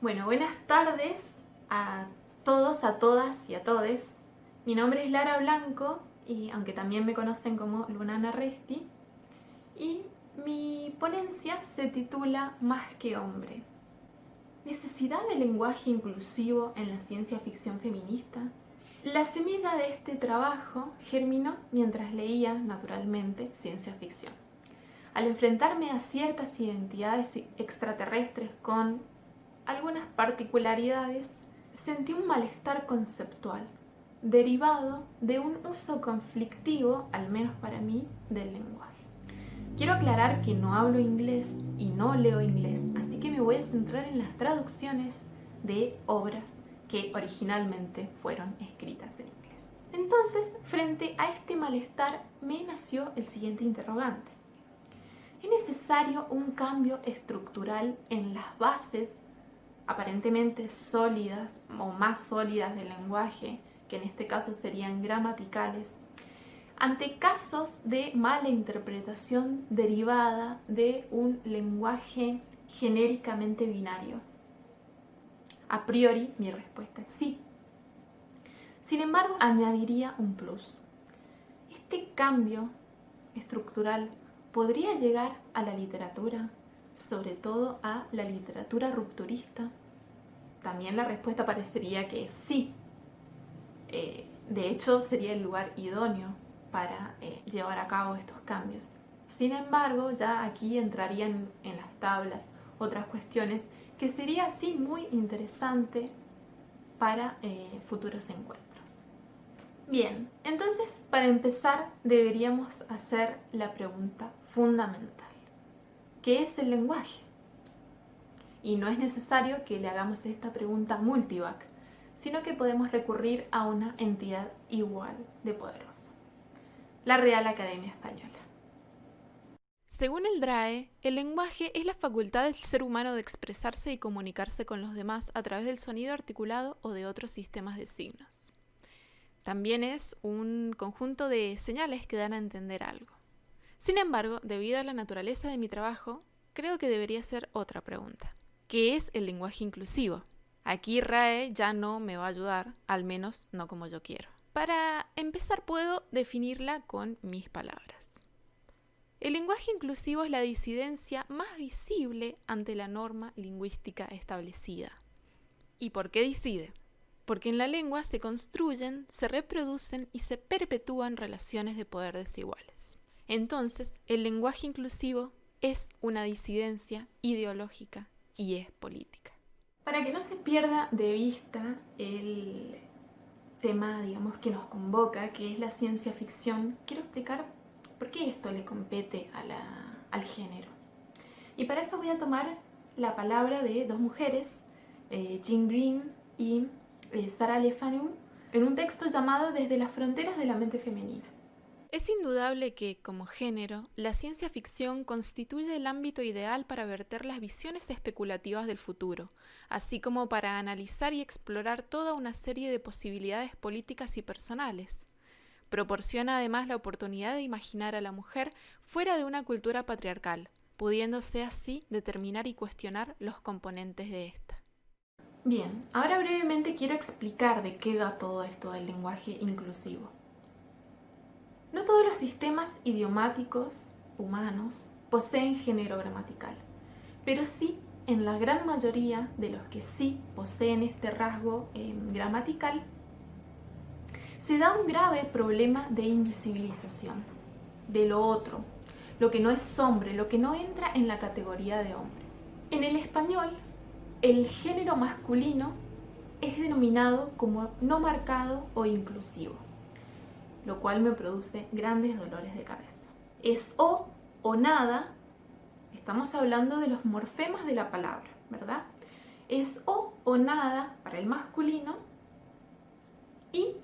Bueno, buenas tardes a todos, a todas y a todes. Mi nombre es Lara Blanco, y aunque también me conocen como Lunana Resti, y mi ponencia se titula Más que hombre. ¿Necesidad de lenguaje inclusivo en la ciencia ficción feminista? La semilla de este trabajo germinó mientras leía, naturalmente, ciencia ficción. Al enfrentarme a ciertas identidades extraterrestres con algunas particularidades, sentí un malestar conceptual, derivado de un uso conflictivo, al menos para mí, del lenguaje. Quiero aclarar que no hablo inglés y no leo inglés, así que me voy a centrar en las traducciones de obras que originalmente fueron escritas en inglés. Entonces, frente a este malestar, me nació el siguiente interrogante. ¿Es necesario un cambio estructural en las bases aparentemente sólidas o más sólidas del lenguaje, que en este caso serían gramaticales, ante casos de mala interpretación derivada de un lenguaje genéricamente binario? A priori, mi respuesta es sí. Sin embargo, añadiría un plus. Este cambio estructural podría llegar a la literatura, sobre todo a la literatura rupturista. También la respuesta parecería que sí. De hecho, sería el lugar idóneo para llevar a cabo estos cambios. Sin embargo, ya aquí entrarían en las tablas otras cuestiones que sería así muy interesante para futuros encuentros. Bien, entonces para empezar deberíamos hacer la pregunta fundamental. ¿Qué es el lenguaje? Y no es necesario que le hagamos esta pregunta multivac, sino que podemos recurrir a una entidad igual de poderosa: la Real Academia Española. Según el DRAE, el lenguaje es la facultad del ser humano de expresarse y comunicarse con los demás a través del sonido articulado o de otros sistemas de signos. También es un conjunto de señales que dan a entender algo. Sin embargo, debido a la naturaleza de mi trabajo, creo que debería ser otra pregunta. ¿Qué es el lenguaje inclusivo? Aquí RAE ya no me va a ayudar, al menos no como yo quiero. Para empezar, puedo definirla con mis palabras. El lenguaje inclusivo es la disidencia más visible ante la norma lingüística establecida. ¿Y por qué decide? Porque en la lengua se construyen, se reproducen y se perpetúan relaciones de poder desiguales. Entonces, el lenguaje inclusivo es una disidencia ideológica y es política. Para que no se pierda de vista el tema, que nos convoca, que es la ciencia ficción, quiero explicar por qué esto le compete al género. Y para eso voy a tomar la palabra de dos mujeres, Jean Green y Sarah Le Fanu, en un texto llamado Desde las fronteras de la mente femenina. Es indudable que, como género, la ciencia ficción constituye el ámbito ideal para verter las visiones especulativas del futuro, así como para analizar y explorar toda una serie de posibilidades políticas y personales. Proporciona además la oportunidad de imaginar a la mujer fuera de una cultura patriarcal, pudiéndose así determinar y cuestionar los componentes de esta. Bien, ahora brevemente quiero explicar de qué va todo esto del lenguaje inclusivo. No todos los sistemas idiomáticos humanos poseen género gramatical, pero sí, en la gran mayoría de los que sí poseen este rasgo gramatical, se da un grave problema de invisibilización de lo otro, lo que no es hombre, lo que no entra en la categoría de hombre. En el español, el género masculino es denominado como no marcado o inclusivo, lo cual me produce grandes dolores de cabeza. Es o nada, estamos hablando de los morfemas de la palabra, ¿verdad? Es o nada para el masculino y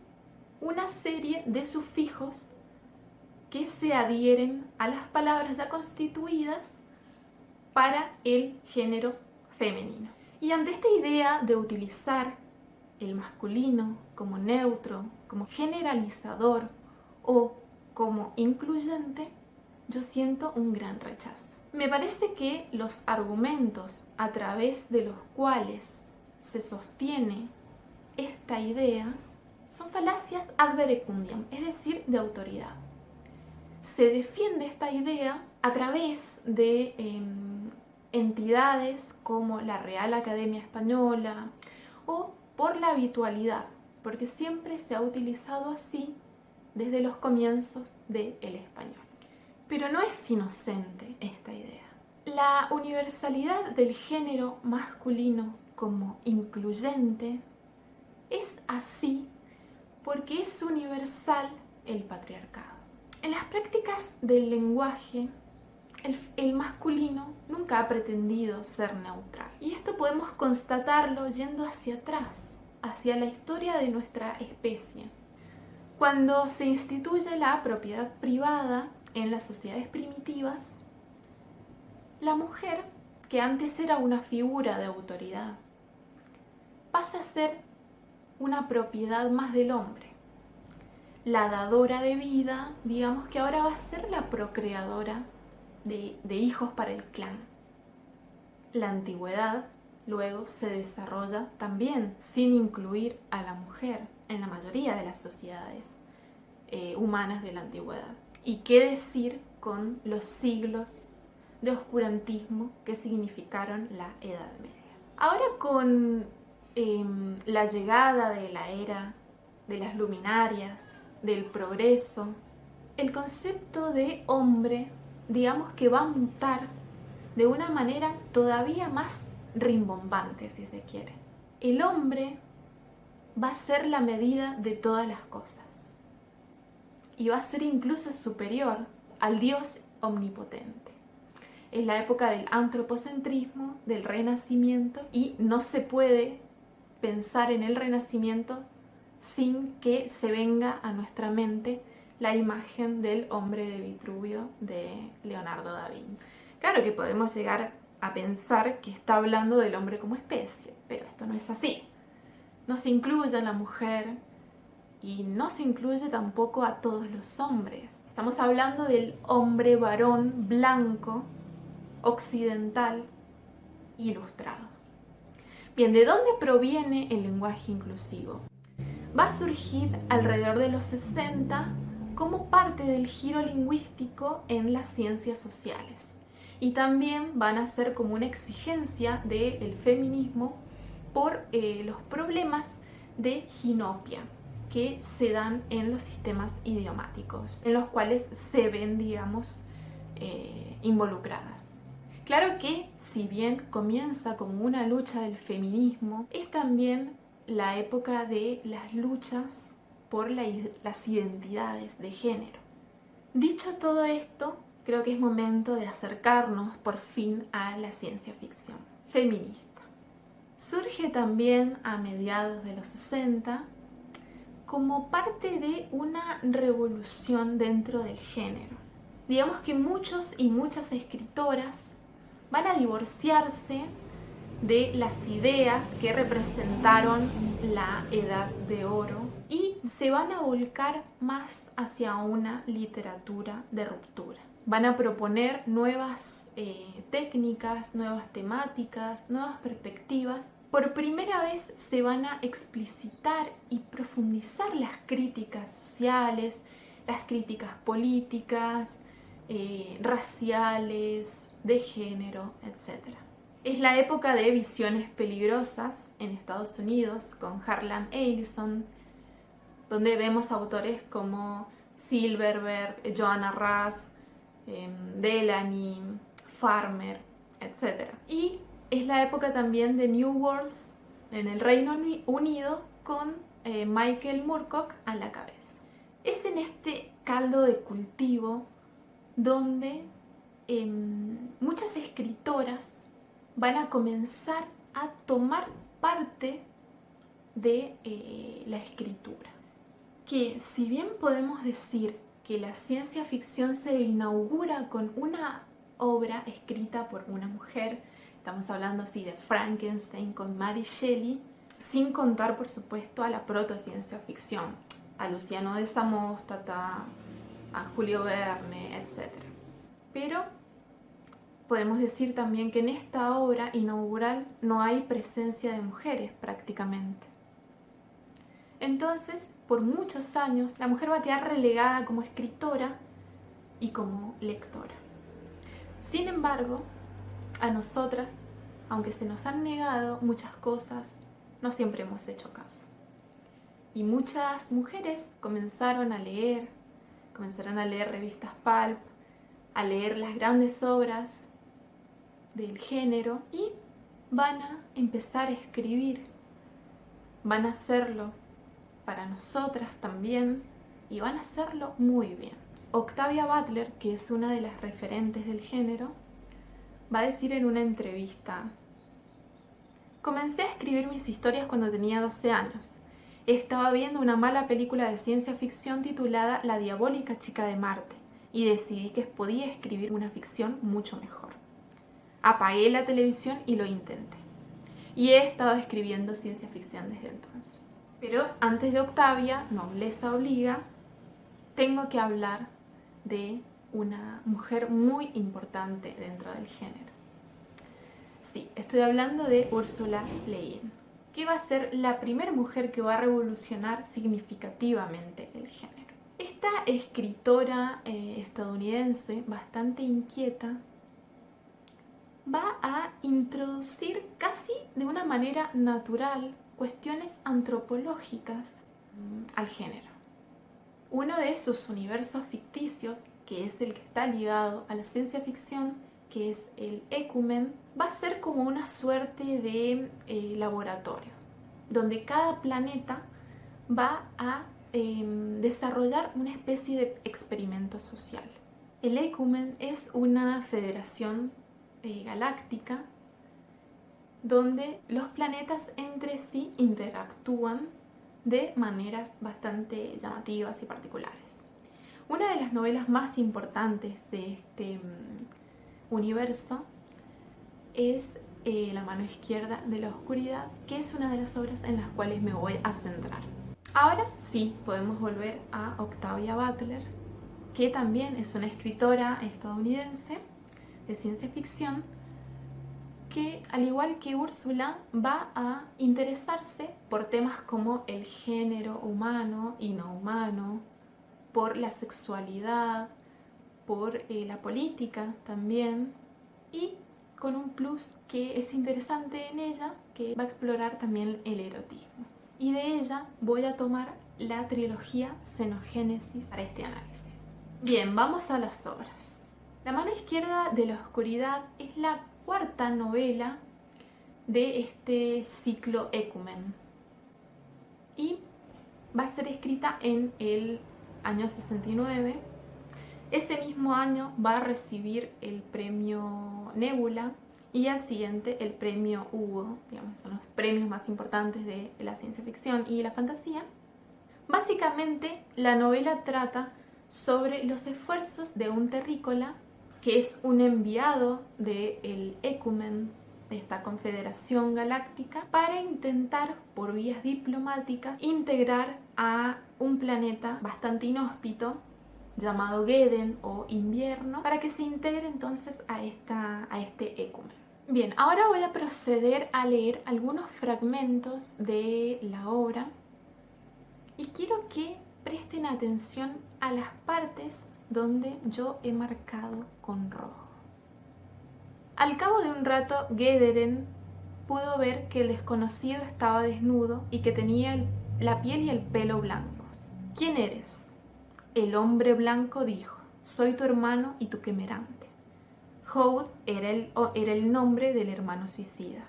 una serie de sufijos que se adhieren a las palabras ya constituidas para el género femenino. Y ante esta idea de utilizar el masculino como neutro, como generalizador o como incluyente, yo siento un gran rechazo. Me parece que los argumentos a través de los cuales se sostiene esta idea son falacias ad verecundiam, es decir, de autoridad. Se defiende esta idea a través de entidades como la Real Academia Española o por la habitualidad, porque siempre se ha utilizado así desde los comienzos del español. Pero no es inocente esta idea. La universalidad del género masculino como incluyente es así porque es universal el patriarcado. En las prácticas del lenguaje, el masculino nunca ha pretendido ser neutral. Y esto podemos constatarlo yendo hacia atrás, hacia la historia de nuestra especie. Cuando se instituye la propiedad privada en las sociedades primitivas, la mujer, que antes era una figura de autoridad, pasa a ser una propiedad más del hombre. La dadora de vida, digamos que ahora va a ser la procreadora de hijos para el clan. La antigüedad luego se desarrolla también sin incluir a la mujer en la mayoría de las sociedades humanas de la antigüedad. ¿Y qué decir con los siglos de oscurantismo que significaron la Edad Media? Ahora con la llegada de la era de las luminarias, del progreso, el concepto de hombre, digamos que va a mutar de una manera todavía más rimbombante, si se quiere. El hombre va a ser la medida de todas las cosas y va a ser incluso superior al Dios omnipotente. Es la época del antropocentrismo, del renacimiento, y no se puede pensar en el renacimiento sin que se venga a nuestra mente la imagen del hombre de Vitruvio de Leonardo da Vinci. Claro que podemos llegar a pensar que está hablando del hombre como especie, pero esto no es así. No se incluye a la mujer y no se incluye tampoco a todos los hombres. Estamos hablando del hombre varón blanco, occidental, ilustrado. Bien, ¿de dónde proviene el lenguaje inclusivo? Va a surgir alrededor de los 60 como parte del giro lingüístico en las ciencias sociales. Y también van a ser como una exigencia del feminismo por los problemas de ginopia que se dan en los sistemas idiomáticos, en los cuales se ven, digamos, involucradas. Claro que, si bien comienza como una lucha del feminismo, es también la época de las luchas por las identidades de género. Dicho todo esto, creo que es momento de acercarnos por fin a la ciencia ficción feminista. Surge también a mediados de los 60 como parte de una revolución dentro del género. Digamos que muchos y muchas escritoras van a divorciarse de las ideas que representaron la Edad de Oro y se van a volcar más hacia una literatura de ruptura. Van a proponer nuevas técnicas, nuevas temáticas, nuevas perspectivas. Por primera vez se van a explicitar y profundizar las críticas sociales, las críticas políticas, raciales, de género, etc. Es la época de visiones peligrosas en Estados Unidos con Harlan Ellison, donde vemos autores como Silverberg, Joanna Russ, Delany, Farmer, etc. Y es la época también de New Worlds en el Reino Unido con Michael Moorcock a la cabeza. Es en este caldo de cultivo donde muchas escritoras van a comenzar a tomar parte de la escritura. Que si bien podemos decir que la ciencia ficción se inaugura con una obra escrita por una mujer, estamos hablando así de Frankenstein con Mary Shelley, sin contar, por supuesto, a la protociencia ficción, a Luciano de Samóstata, a Julio Verne, etc. Pero podemos decir también que en esta obra inaugural no hay presencia de mujeres prácticamente. Entonces, por muchos años, la mujer va a quedar relegada como escritora y como lectora. Sin embargo, a nosotras, aunque se nos han negado muchas cosas, no siempre hemos hecho caso. Y muchas mujeres comenzaron a leer revistas pulp, a leer las grandes obras del género y van a empezar a escribir. Van a hacerlo para nosotras también y van a hacerlo muy bien. Octavia Butler, que es una de las referentes del género, va a decir en una entrevista: comencé a escribir mis historias cuando tenía 12 años. Estaba viendo una mala película de ciencia ficción titulada La diabólica chica de Marte y decidí que podía escribir una ficción mucho mejor. Apagué la televisión y lo intenté. Y he estado escribiendo ciencia ficción desde entonces. Pero antes de Octavia, nobleza obliga, tengo que hablar de una mujer muy importante dentro del género. Sí, estoy hablando de Ursula Le Guin, que va a ser la primera mujer que va a revolucionar significativamente el género. Esta escritora estadounidense, bastante inquieta, va a introducir casi de una manera natural cuestiones antropológicas al género. Uno de sus universos ficticios, que es el que está ligado a la ciencia ficción, que es el Ecumen, va a ser como una suerte de laboratorio, donde cada planeta va a desarrollar una especie de experimento social. El Ecumen es una federación galáctica donde los planetas entre sí interactúan de maneras bastante llamativas y particulares. Una de las novelas más importantes de este universo es La mano izquierda de la oscuridad, que es una de las obras en las cuales me voy a centrar. Ahora sí, podemos volver a Octavia Butler, que también es una escritora estadounidense de ciencia ficción, que al igual que Úrsula va a interesarse por temas como el género humano y no humano, por la sexualidad, por la política también, y con un plus que es interesante en ella, que va a explorar también el erotismo. Y de ella voy a tomar la trilogía Xenogénesis para este análisis. Bien, vamos a las obras. La mano izquierda de la oscuridad es la cuarta novela de este ciclo Ecumen y va a ser escrita en el año 69. Ese mismo año va a recibir el premio Nebula y al siguiente el premio Hugo, digamos, son los premios más importantes de la ciencia ficción y la fantasía. Básicamente, la novela trata sobre los esfuerzos de un terrícola, que es un enviado del Ecumen, de esta confederación galáctica, para intentar, por vías diplomáticas, integrar a un planeta bastante inhóspito llamado Geden o Invierno, para que se integre entonces a este Ecumen. Bien, ahora voy a proceder a leer algunos fragmentos de la obra y quiero que presten atención a las partes donde yo he marcado con rojo. Al cabo de un rato, Gederen pudo ver que el desconocido estaba desnudo y que tenía la piel y el pelo blancos. ¿Quién eres? El hombre blanco dijo: soy tu hermano y tu quemerante. Howd era el nombre del hermano suicida.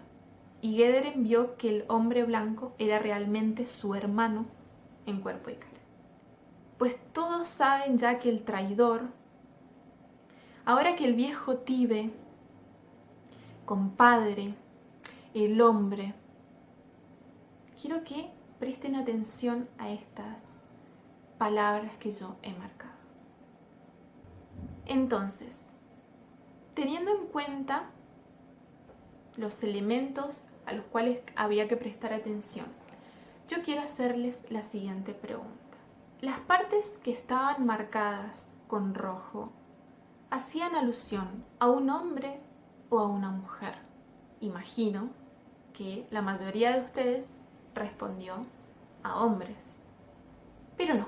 Y Gederen vio que el hombre blanco era realmente su hermano en cuerpo y cara. Pues todos saben ya que el traidor, ahora que el viejo Tibe, compadre, el hombre, quiero que presten atención a estas palabras que yo he marcado. Entonces, teniendo en cuenta los elementos a los cuales había que prestar atención. Yo quiero hacerles la siguiente pregunta. Las partes que estaban marcadas con rojo hacían alusión a un hombre o a una mujer. Imagino que la mayoría de ustedes respondió a hombres. Pero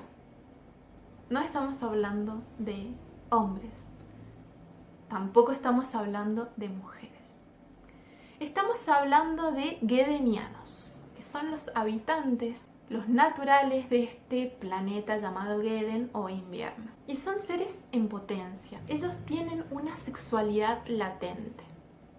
no estamos hablando de hombres. Tampoco estamos hablando de mujeres. Estamos hablando de Gedenianos, que son los habitantes, los naturales de este planeta llamado Geden o invierno. Y son seres en potencia. Ellos tienen una sexualidad latente.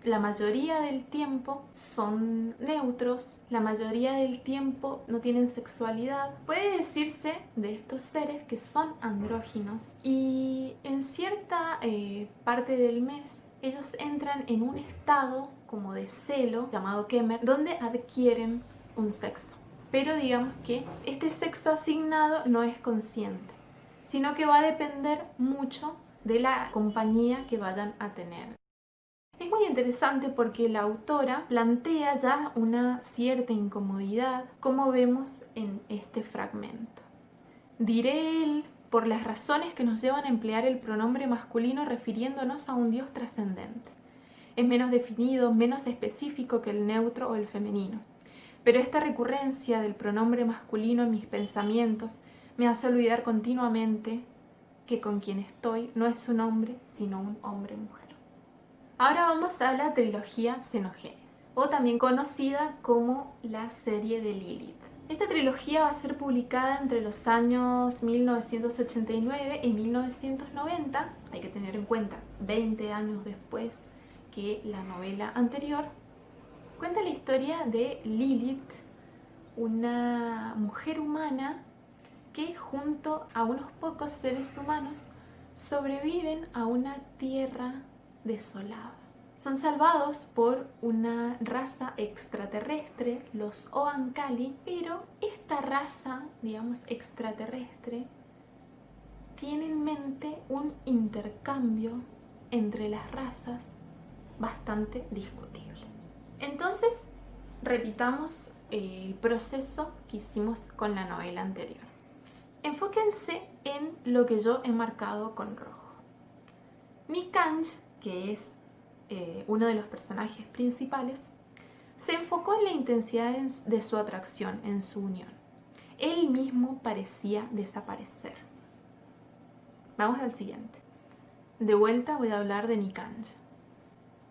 La mayoría del tiempo son neutros, la mayoría del tiempo no tienen sexualidad. Puede decirse de estos seres que son andróginos y en cierta parte del mes ellos entran en un estado como de celo llamado Kemer, donde adquieren un sexo. Pero digamos que este sexo asignado no es consciente, sino que va a depender mucho de la compañía que vayan a tener. Es muy interesante porque la autora plantea ya una cierta incomodidad, como vemos en este fragmento. Diré él por las razones que nos llevan a emplear el pronombre masculino refiriéndonos a un dios trascendente. Es menos definido, menos específico que el neutro o el femenino. Pero esta recurrencia del pronombre masculino en mis pensamientos me hace olvidar continuamente que con quien estoy no es un hombre, sino un hombre-mujer. Ahora vamos a la trilogía Xenogénesis, o también conocida como la serie de Lilith. Esta trilogía va a ser publicada entre los años 1989 y 1990, hay que tener en cuenta, 20 años después que la novela anterior. Cuenta la historia de Lilith, una mujer humana que junto a unos pocos seres humanos sobreviven a una tierra desolada. Son salvados por una raza extraterrestre, los Oankali, pero esta raza, digamos, extraterrestre, tiene en mente un intercambio entre las razas bastante discutible. Entonces, repitamos el proceso que hicimos con la novela anterior. Enfóquense en lo que yo he marcado con rojo. Mikanj, que es uno de los personajes principales, se enfocó en la intensidad de su atracción, en su unión. Él mismo parecía desaparecer. Vamos al siguiente. De vuelta voy a hablar de Nikanj.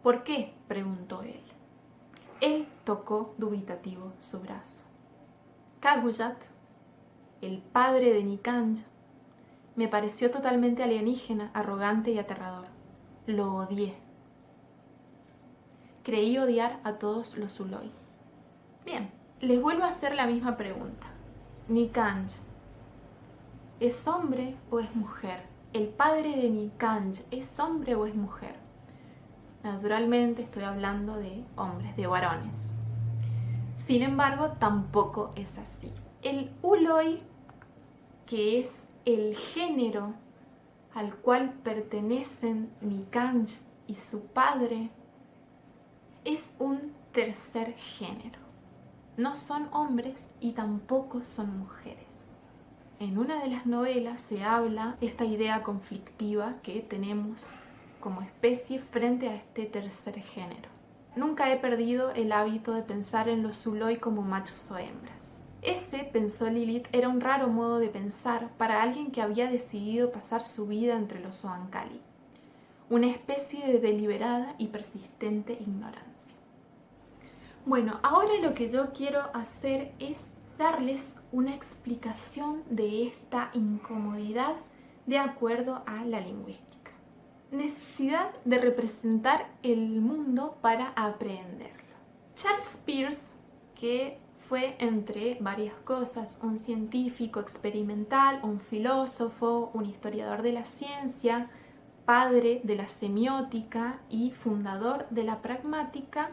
¿Por qué?, preguntó él. Él tocó dubitativo su brazo. Kaguyat, el padre de Nikanj, me pareció totalmente alienígena, arrogante y aterrador. Lo odié. Creí odiar a todos los Uloi. Bien, les vuelvo a hacer la misma pregunta. Nikanj, ¿es hombre o es mujer? ¿El padre de Nikanj es hombre o es mujer? Naturalmente estoy hablando de hombres, de varones. Sin embargo, tampoco es así. El Uloi, que es el género al cual pertenecen Nikanj y su padre, es un tercer género. No son hombres y tampoco son mujeres. En una de las novelas se habla esta idea conflictiva que tenemos como especie frente a este tercer género. Nunca he perdido el hábito de pensar en los Uloi como machos o hembras. Ese, pensó Lilith, era un raro modo de pensar para alguien que había decidido pasar su vida entre los Oankali. Una especie de deliberada y persistente ignorancia. Bueno, ahora lo que yo quiero hacer es darles una explicación de esta incomodidad de acuerdo a la lingüística. Necesidad de representar el mundo para aprehenderlo. Charles Peirce, que fue entre varias cosas un científico experimental, un filósofo, un historiador de la ciencia, padre de la semiótica y fundador de la pragmática,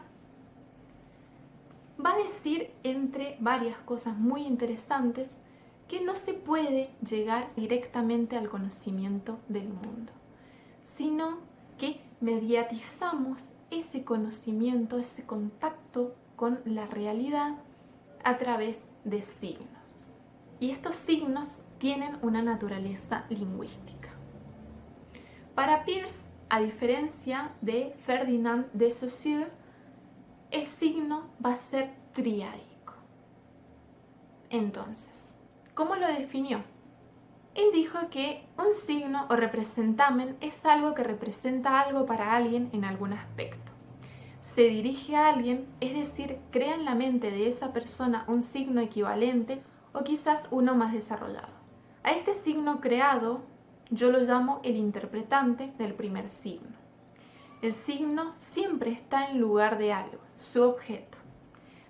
va a decir, entre varias cosas muy interesantes, que no se puede llegar directamente al conocimiento del mundo, sino que mediatizamos ese conocimiento, ese contacto con la realidad a través de signos. Y estos signos tienen una naturaleza lingüística. Para Peirce, a diferencia de Ferdinand de Saussure, el signo va a ser triádico. Entonces, ¿cómo lo definió? Él dijo que un signo o representamen es algo que representa algo para alguien en algún aspecto. Se dirige a alguien, es decir, crea en la mente de esa persona un signo equivalente o quizás uno más desarrollado. A este signo creado yo lo llamo el interpretante del primer signo. El signo siempre está en lugar de algo, su objeto.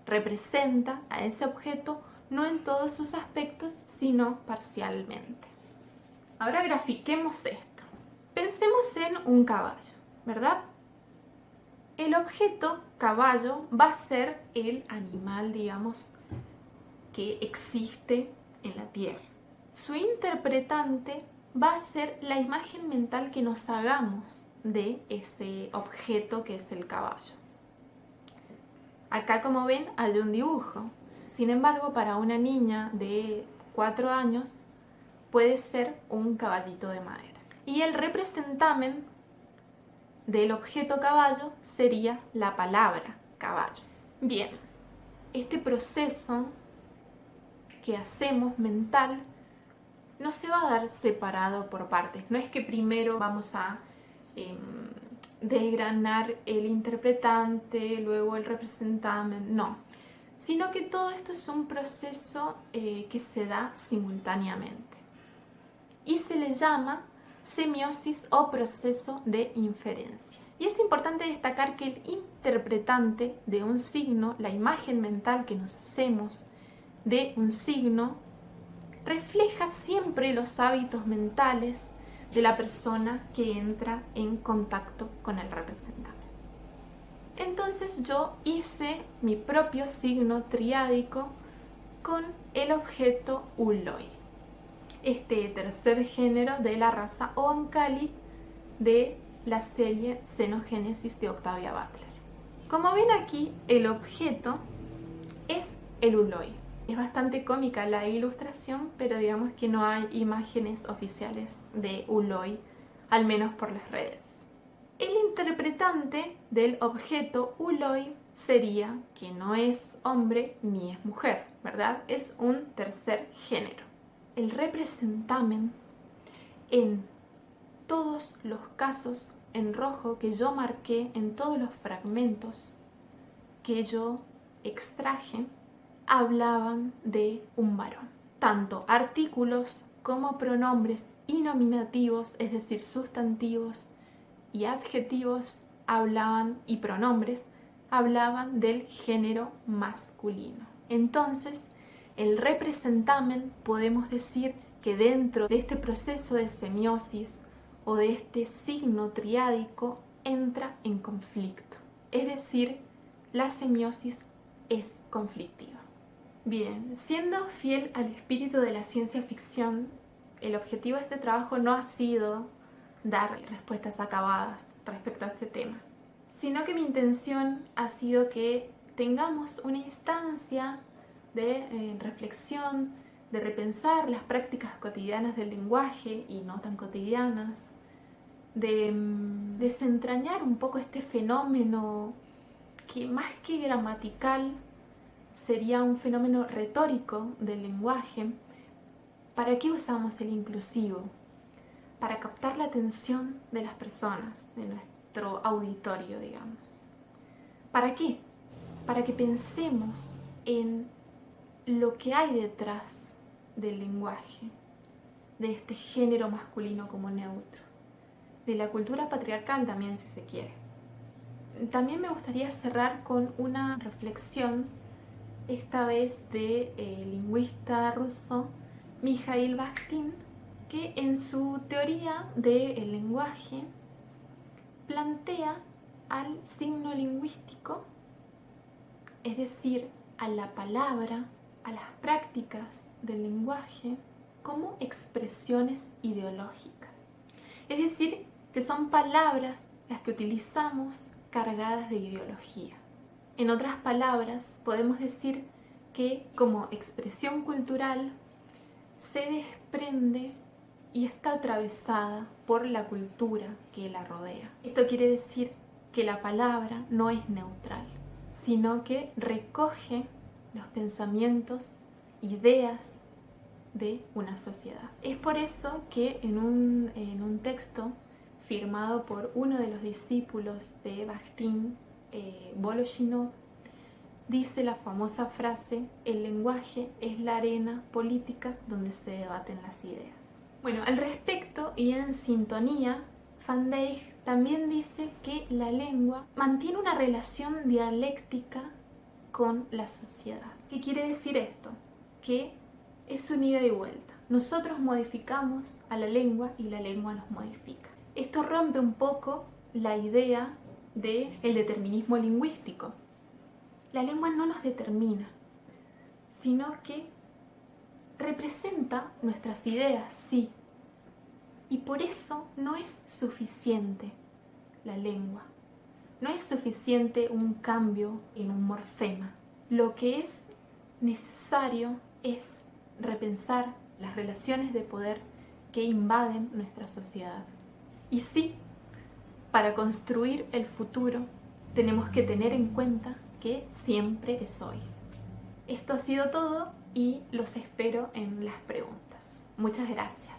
Representa a ese objeto no en todos sus aspectos, sino parcialmente. Ahora grafiquemos esto. Pensemos en un caballo, ¿verdad? El objeto caballo va a ser el animal, digamos, que existe en la Tierra. Su interpretante va a ser la imagen mental que nos hagamos de ese objeto que es el caballo. Acá, como ven, hay un dibujo. Sin embargo, para una niña de 4 años puede ser un caballito de madera. Y el representamen del objeto caballo sería la palabra caballo. Bien, este proceso que hacemos mental no se va a dar separado por partes. No es que primero vamos a desgranar el interpretante, luego el representamen, no. Sino que todo esto es un proceso que se da simultáneamente. Y se le llama semiosis o proceso de inferencia. Y es importante destacar que el interpretante de un signo, la imagen mental que nos hacemos de un signo, refleja siempre los hábitos mentales de la persona que entra en contacto con el representante. Entonces yo hice mi propio signo triádico con el objeto Ulloy, este tercer género de la raza Oankali de la serie Xenogénesis de Octavia Butler. Como ven aquí, el objeto es el Ulloy. Es bastante cómica la ilustración, pero digamos que no hay imágenes oficiales de Ulloy, al menos por las redes. El interpretante del objeto Ulloy sería que no es hombre ni es mujer, ¿verdad? Es un tercer género. El representamen en todos los casos en rojo que yo marqué, en todos los fragmentos que yo extraje, hablaban de un varón. Tanto artículos como pronombres y nominativos, es decir, sustantivos y adjetivos, y pronombres hablaban del género masculino. Entonces, el representamen podemos decir que dentro de este proceso de semiosis o de este signo triádico entra en conflicto. Es decir, la semiosis es conflictiva. Bien, siendo fiel al espíritu de la ciencia ficción, el objetivo de este trabajo no ha sido dar respuestas acabadas respecto a este tema, sino que mi intención ha sido que tengamos una instancia de reflexión, de repensar las prácticas cotidianas del lenguaje y no tan cotidianas, de desentrañar un poco este fenómeno que más que gramatical sería un fenómeno retórico del lenguaje. ¿Para qué usamos el inclusivo? Para captar la atención de las personas, de nuestro auditorio, digamos. ¿Para qué? Para que pensemos en lo que hay detrás del lenguaje, de este género masculino como neutro, de la cultura patriarcal también, si se quiere. También me gustaría cerrar con una reflexión, esta vez de lingüista ruso Mikhail Bakhtin, que en su teoría del lenguaje plantea al signo lingüístico, es decir, a la palabra, a las prácticas del lenguaje, como expresiones ideológicas. Es decir, que son palabras las que utilizamos cargadas de ideología. En otras palabras, podemos decir que como expresión cultural se desprende y está atravesada por la cultura que la rodea. Esto quiere decir que la palabra no es neutral, sino que recoge los pensamientos, ideas de una sociedad. Es por eso que en un texto firmado por uno de los discípulos de Bakhtin, Voloshinov, dice la famosa frase: el lenguaje es la arena política donde se debaten las ideas. Bueno, al respecto y en sintonía, Van Dijk también dice que la lengua mantiene una relación dialéctica con la sociedad. ¿Qué quiere decir esto? Que es un ida y vuelta. Nosotros modificamos a la lengua y la lengua nos modifica. Esto rompe un poco la idea del determinismo lingüístico. La lengua no nos determina, sino que representa nuestras ideas, sí. Y por eso no es suficiente la lengua. No es suficiente un cambio en un morfema. Lo que es necesario es repensar las relaciones de poder que invaden nuestra sociedad. Y sí, para construir el futuro tenemos que tener en cuenta que siempre es hoy. Esto ha sido todo y los espero en las preguntas. Muchas gracias.